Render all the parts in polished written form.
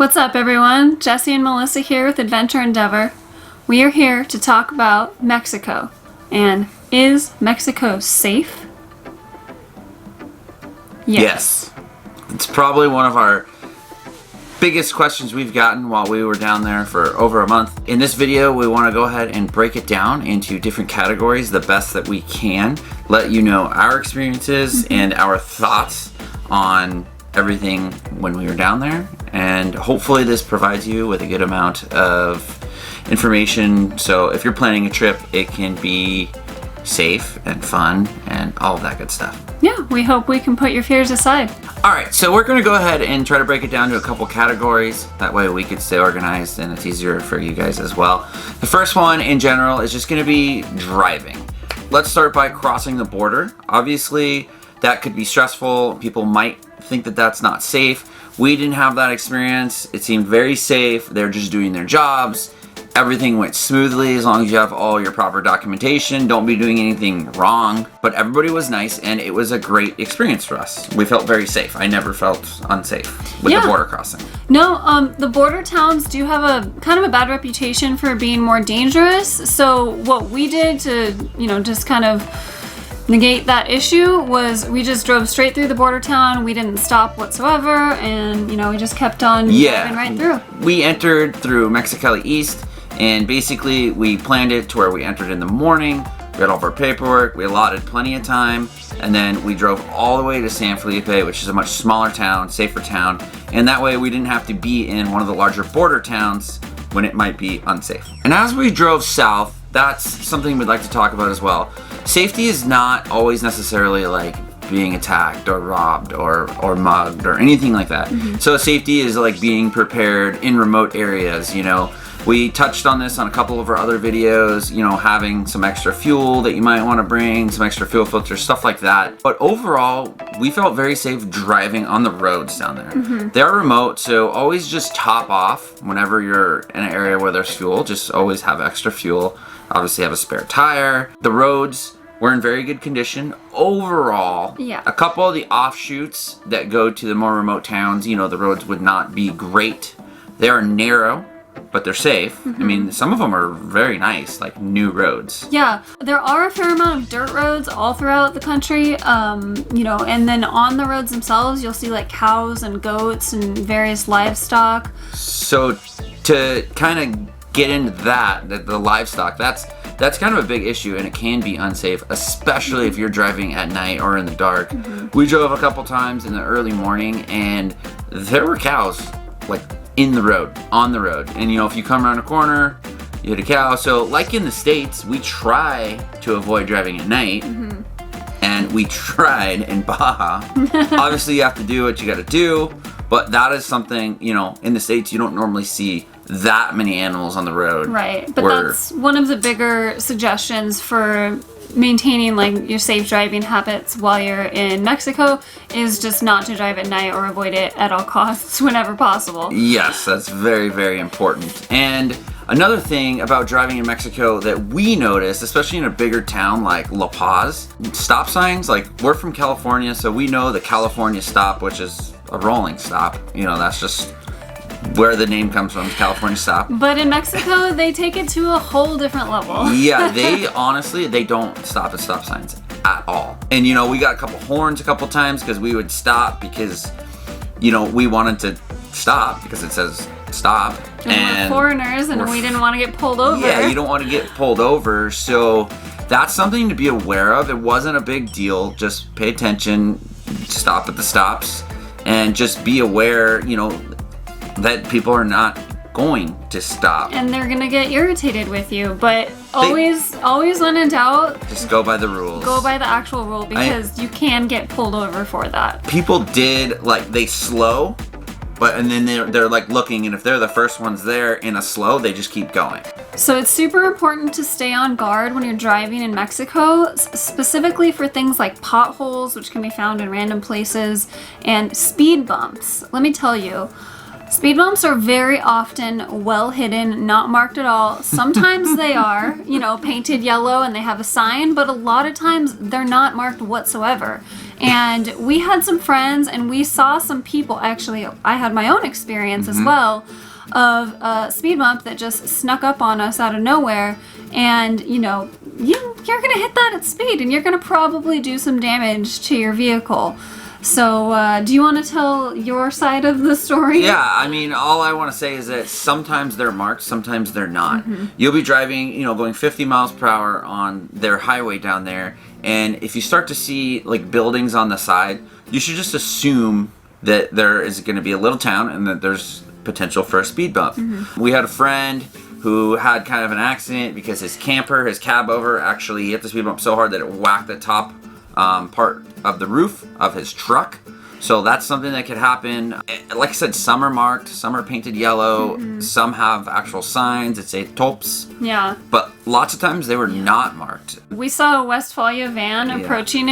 What's up, everyone? Jesse and Melissa here with Adventure Endeavor. We are here to talk about Mexico. And is Mexico safe? Yes. It's probably one of our biggest questions we've gotten while we were down there for over a month. In this video, we want to go ahead and break it down into different categories the best that we can, let you know our experiences and our thoughts on everything when we were down there, and hopefully this provides you with a good amount of information, so if you're planning a trip, it can be safe and fun and all of that good stuff. Yeah, we hope we can put your fears aside. Alright, so we're going to go ahead and try to break it down to a couple categories. That way we could stay organized and it's easier for you guys as well. The first one in general is just going to be driving. Let's start by crossing the border. Obviously, that could be stressful. People might think that that's not safe. We didn't have that experience. It seemed very safe. They're just doing their jobs. Everything went smoothly as long as you have all your proper documentation. Don't be doing anything wrong. But everybody was nice and it was a great experience for us. We felt very safe. I never felt unsafe with the border crossing. No, the border towns do have a kind of a bad reputation for being more dangerous. So what we did to, just kind of negate that issue was we just drove straight through the border town. We didn't stop whatsoever, and we just kept on driving right through. We entered through Mexicali East, and basically we planned it to where we entered in the morning. We had all of our paperwork, we allotted plenty of time, and then we drove all the way to San Felipe, which is a much smaller town, safer town, and that way we didn't have to be in one of the larger border towns when it might be unsafe. And as we drove south, that's something we'd like to talk about as well. Safety is not always necessarily like being attacked or robbed or mugged or anything like that. So safety is like being prepared in remote areas, We touched on this on a couple of our other videos, having some extra fuel that you might want to bring, some extra fuel filters, stuff like that. But overall, we felt very safe driving on the roads down there. They're remote, so always just top off whenever you're in an area where there's fuel. Just always have extra fuel. Obviously have a spare tire. The roads were in very good condition overall. A couple of the offshoots that go to the more remote towns, the roads would not be great. They are narrow, but they're safe. I mean, some of them are very nice, like new roads. Yeah, there are a fair amount of dirt roads all throughout the country, and then on the roads themselves, you'll see like cows and goats and various livestock. So to kind of get into that, the livestock, that's kind of a big issue, and it can be unsafe, especially if you're driving at night or in the dark. We drove a couple times in the early morning, and there were cows like in the road, on the road. And if you come around a corner, you hit a cow. So like in the States, we try to avoid driving at night, and we tried in Baja. Obviously you have to do what you gotta do, but that is something, in the States you don't normally see that many animals on the road. Right, but that's one of the bigger suggestions for maintaining like your safe driving habits while you're in Mexico is just not to drive at night or avoid it at all costs whenever possible. Yes, that's very, very important. And another thing about driving in Mexico that we noticed, especially in a bigger town like La Paz, stop signs, like we're from California, so we know the California stop, which is a rolling stop. That's just where the name comes from, California stop. But in Mexico, they take it to a whole different level. Yeah, they honestly, they don't stop at stop signs at all. And we got a couple horns a couple times because we would stop because, we wanted to stop because it says stop. And we're foreigners and we didn't want to get pulled over. Yeah, you don't want to get pulled over. So that's something to be aware of. It wasn't a big deal. Just pay attention, stop at the stops, and just be aware, that people are not going to stop. And they're gonna get irritated with you, but always when in doubt, just go by the rules. Go by the actual rule because you can get pulled over for that. People did, they slow, and then they're looking, and if they're the first ones there in a slow, they just keep going. So it's super important to stay on guard when you're driving in Mexico, specifically for things like potholes, which can be found in random places, and speed bumps. Let me tell you, speed bumps are very often well hidden, not marked at all. Sometimes they are, painted yellow and they have a sign, but a lot of times they're not marked whatsoever. And we had some friends and we saw some people, actually I had my own experience as well, of a speed bump that just snuck up on us out of nowhere. And you know, you're gonna hit that at speed and you're gonna probably do some damage to your vehicle. So do you want to tell your side of the story? Yeah, I mean, all I want to say is that sometimes they're marked, sometimes they're not. You'll be driving, you know, going 50 miles per hour on their highway down there, and if you start to see like buildings on the side, you should just assume that there is going to be a little town and that there's potential for a speed bump. We had a friend who had kind of an accident because his cab over actually hit the speed bump so hard that it whacked the top part of the roof of his truck. So that's something that could happen. Like I said, some are marked, some are painted yellow, some have actual signs that say tops. Yeah. But lots of times they were not marked. We saw a Westphalia van approaching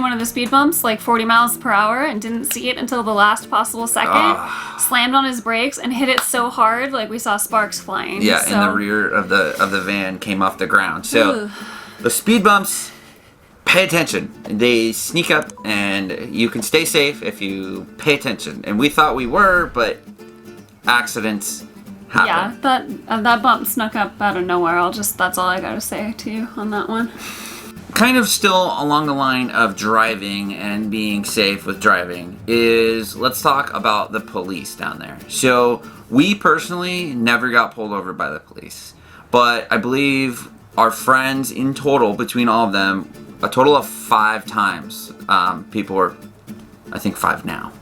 one of the speed bumps like 40 miles per hour and didn't see it until the last possible second. Slammed on his brakes and hit it so hard like we saw sparks flying. Yeah, and the rear of the van came off the ground. So the speed bumps, pay attention. They sneak up and you can stay safe if you pay attention. And we thought we were, but accidents happen. Yeah, that bump snuck up out of nowhere. That's all I gotta say to you on that one. Kind of still along the line of driving and being safe with driving is, let's talk about the police down there. So we personally never got pulled over by the police, but I believe our friends in total, between all of them, a total of 5 times, people were, I think 5 now.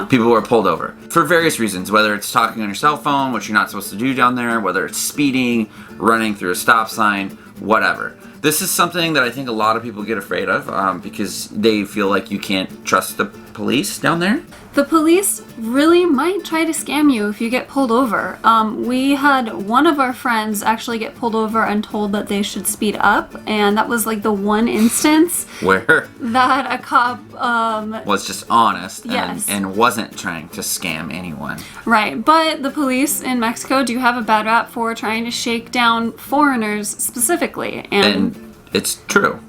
People were pulled over for various reasons, whether it's talking on your cell phone, which you're not supposed to do down there, whether it's speeding, running through a stop sign, whatever. This is something that I think a lot of people get afraid of because they feel like you can't trust the police down there. The police really might try to scam you if you get pulled over. We had one of our friends actually get pulled over and told that they should speed up, and that was like the one instance where that a cop was just honest yes. and wasn't trying to scam anyone. Right, but the police in Mexico do have a bad rap for trying to shake down foreigners specifically. And it's true.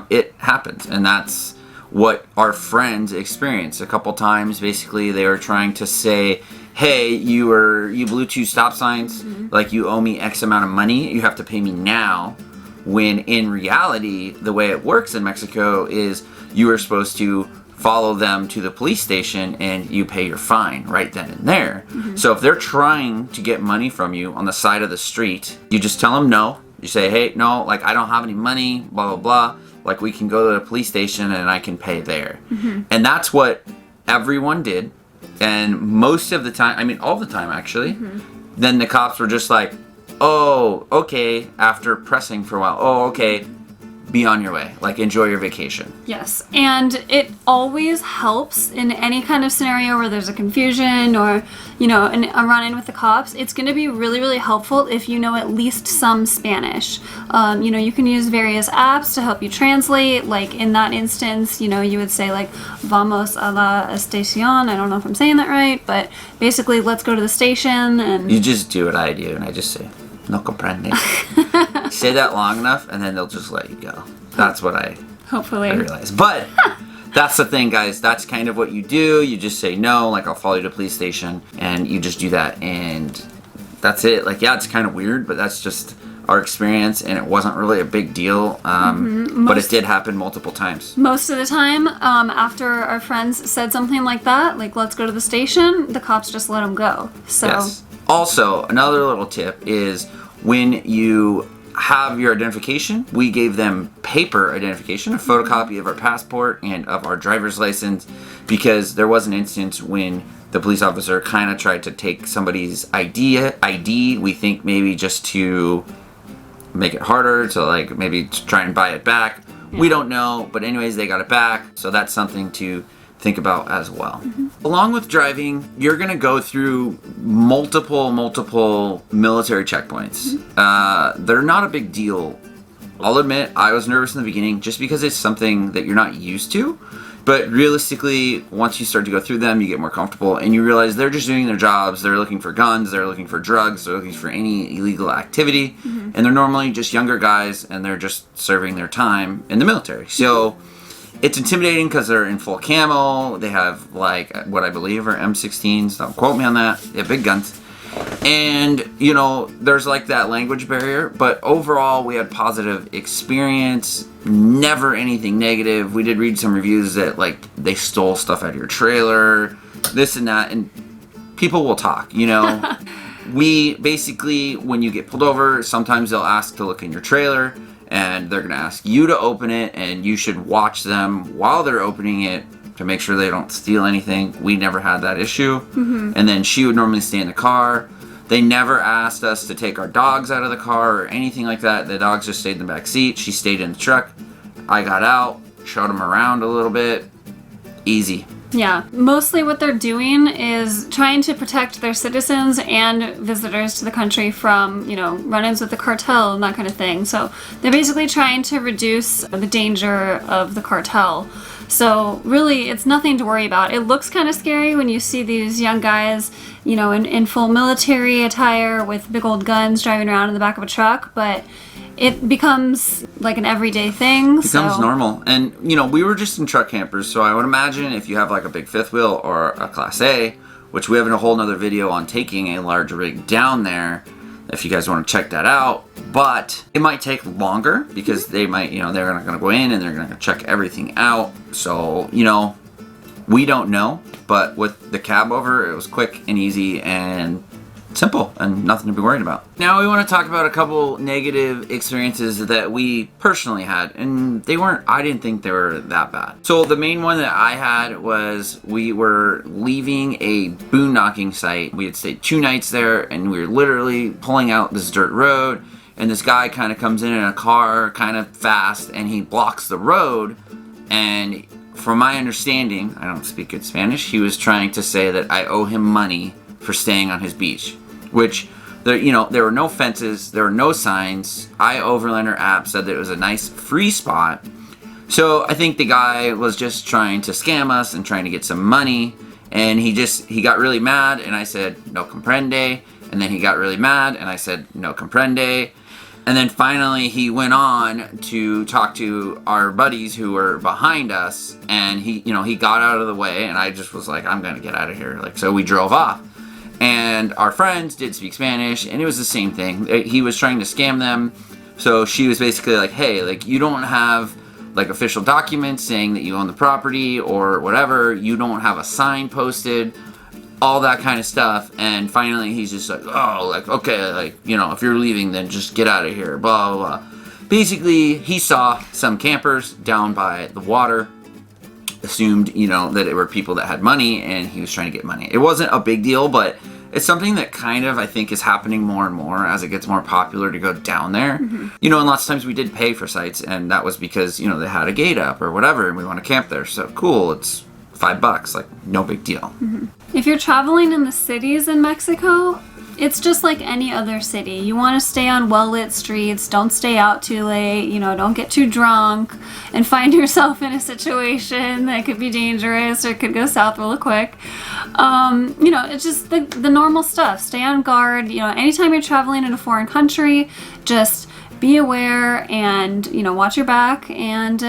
It happens, and that's what our friends experienced a couple times. Basically, they were trying to say, hey, you blew 2 stop signs, like you owe me X amount of money, you have to pay me now, when in reality, the way it works in Mexico is you are supposed to follow them to the police station and you pay your fine right then and there. So if they're trying to get money from you on the side of the street, you just tell them no. You say, hey, no, like I don't have any money, blah, blah, blah. Like we can go to the police station and I can pay there. And that's what everyone did. And most of the time, I mean all the time actually, then the cops were just like, oh, okay, after pressing for a while, oh, okay, be on your way. Like enjoy your vacation. Yes, and it always helps in any kind of scenario where there's a confusion or, you know, a run-in with the cops. It's going to be really, really helpful if you know at least some Spanish. You know, you can use various apps to help you translate. Like in that instance, you know, you would say like, vamos a la estación. I don't know if I'm saying that right, but basically, let's go to the station. And you just do what I do, and I just say, no comprende. Say that long enough, and then they'll just let you go. That's what I realize. But that's the thing, guys. That's kind of what you do. You just say no, like I'll follow you to the police station, and you just do that, and that's it. Like, yeah, it's kind of weird, but that's just our experience, and it wasn't really a big deal. But it did happen multiple times. Most of the time, after our friends said something like that, like let's go to the station, the cops just let them go. So. Yes. Also, another little tip is when you have your identification, we gave them paper identification, a photocopy of our passport and of our driver's license, because there was an instance when the police officer kind of tried to take somebody's ID, we think maybe just to make it harder, to like maybe to try and buy it back. Yeah. We don't know, but anyways, they got it back, so that's something to think about as well. Along with driving, you're gonna go through multiple military checkpoints. They're not a big deal. I'll admit, I was nervous in the beginning just because it's something that you're not used to. But realistically, once you start to go through them, you get more comfortable and you realize they're just doing their jobs. They're looking for guns, they're looking for drugs, they're looking for any illegal activity. And they're normally just younger guys and they're just serving their time in the military. So It's intimidating because they're in full camo. They have like what I believe are M16s. Don't quote me on that. They have big guns. And, you know, there's like that language barrier. But overall, we had positive experience. Never anything negative. We did read some reviews that like they stole stuff out of your trailer. This and that. And people will talk, you know. We basically, when you get pulled over, sometimes they'll ask to look in your trailer. And they're going to ask you to open it, and you should watch them while they're opening it to make sure they don't steal anything. We never had that issue. And then she would normally stay in the car. They never asked us to take our dogs out of the car or anything like that. The dogs just stayed in the back seat. She stayed in the truck. I got out, showed them around a little bit. Easy. Yeah, mostly what they're doing is trying to protect their citizens and visitors to the country from, you know, run-ins with the cartel and that kind of thing. So they're basically trying to reduce the danger of the cartel. So really, it's nothing to worry about. It looks kind of scary when you see these young guys, you know, in full military attire with big old guns driving around in the back of a truck, but it becomes like an everyday thing. It becomes normal. And, you know, we were just in truck campers, so I would imagine if you have like a big fifth wheel or a Class A, which we have in a whole nother video on taking a large rig down there, if you guys want to check that out. But it might take longer because they might, you know, they're not going to go in and they're going to check everything out. So, you know, we don't know. But with the cab over, it was quick and easy and simple and nothing to be worried about. Now we want to talk about a couple negative experiences that we personally had, and I didn't think they were that bad. So the main one that I had was we were leaving a boondocking site. We had stayed 2 nights there, and we were literally pulling out this dirt road, and this guy kind of comes in a car kind of fast, and he blocks the road. And from my understanding, I don't speak good Spanish, he was trying to say that I owe him money for staying on his beach, which there, you know, there were no fences, there were no signs. Overlander app said that it was a nice free spot. So I think the guy was just trying to scam us and trying to get some money, and he got really mad, and I said no comprende, and then he got really mad, and I said no comprende, and then finally he went on to talk to our buddies who were behind us, and he got out of the way, and I just was like, I'm gonna get out of here. Like, so we drove off. And our friends did speak Spanish, and it was the same thing. He was trying to scam them. So she was basically like, hey, like, you don't have like official documents saying that you own the property or whatever. You don't have a sign posted, all that kind of stuff. And finally he's just like, oh, like, okay, like, you know, if you're leaving, then just get out of here, blah, blah, blah. Basically, he saw some campers down by the water, assumed, you know, that it were people that had money, and he was trying to get money. It wasn't a big deal, but it's something that kind of, I think, is happening more and more as it gets more popular to go down there. You know, and lots of times we did pay for sites, and that was because, you know, they had a gate up or whatever, and we want to camp there. So cool, it's $5, like, no big deal. If you're traveling in the cities in Mexico, it's just like any other city. You want to stay on well-lit streets, don't stay out too late, you know, don't get too drunk and find yourself in a situation that could be dangerous or could go south real quick. You know, it's just the normal stuff. Stay on guard. You know, anytime you're traveling in a foreign country, just be aware and, you know, watch your back and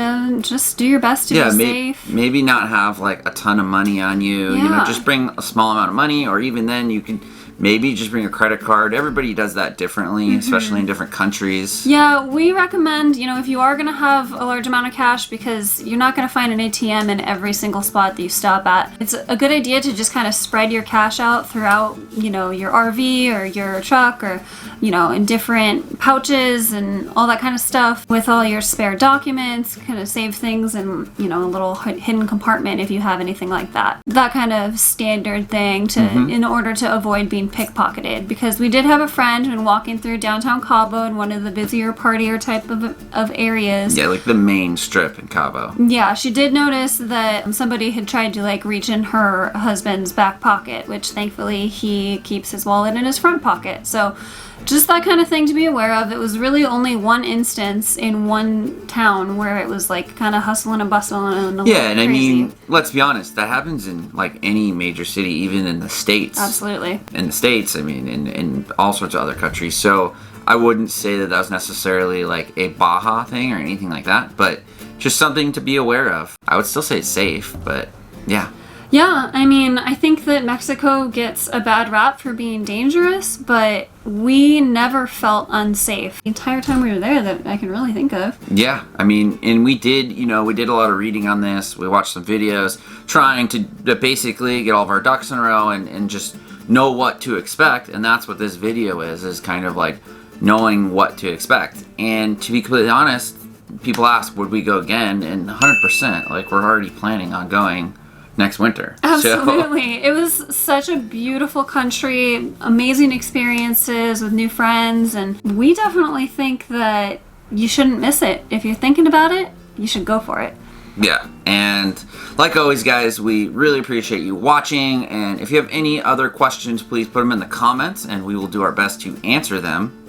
just do your best to be safe. Maybe not have like a ton of money on you. You know, just bring a small amount of money, or even then you can maybe just bring a credit card. Everybody does that differently, especially in different countries. Yeah, we recommend, you know, if you are going to have a large amount of cash, because you're not going to find an ATM in every single spot that you stop at, it's a good idea to just kind of spread your cash out throughout, you know, your RV or your truck, or, you know, in different pouches and all that kind of stuff, with all your spare documents, kind of save things in, you know, a little hidden compartment if you have anything like that. That kind of standard thing to in order to avoid being pickpocketed, because we did have a friend when walking through downtown Cabo in one of the busier partier type of areas. Yeah, like the main strip in Cabo. Yeah, she did notice that somebody had tried to like reach in her husband's back pocket, which thankfully he keeps his wallet in his front pocket. So just that kind of thing to be aware of. It was really only one instance in one town where it was like kind of hustling and bustling and a little and crazy. I mean, let's be honest, that happens in like any major city, even in the States. Absolutely. In the States, I mean, in all sorts of other countries. So I wouldn't say that was necessarily like a Baja thing or anything like that, but just something to be aware of. I would still say it's safe, but yeah. Yeah, I mean, I think that Mexico gets a bad rap for being dangerous, but we never felt unsafe the entire time we were there that I can really think of. Yeah, I mean, and we did a lot of reading on this. We watched some videos trying to basically get all of our ducks in a row and just know what to expect. And that's what this video is kind of like knowing what to expect. And to be completely honest, people ask, would we go again? And 100%, like, we're already planning on going next winter. Absolutely. It was such a beautiful country, amazing experiences with new friends, and we definitely think that you shouldn't miss it. If you're thinking about it, you should go for it. Yeah, and like always, guys, we really appreciate you watching, and if you have any other questions, please put them in the comments, and we will do our best to answer them.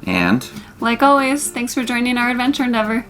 And like always, thanks for joining our adventure endeavor.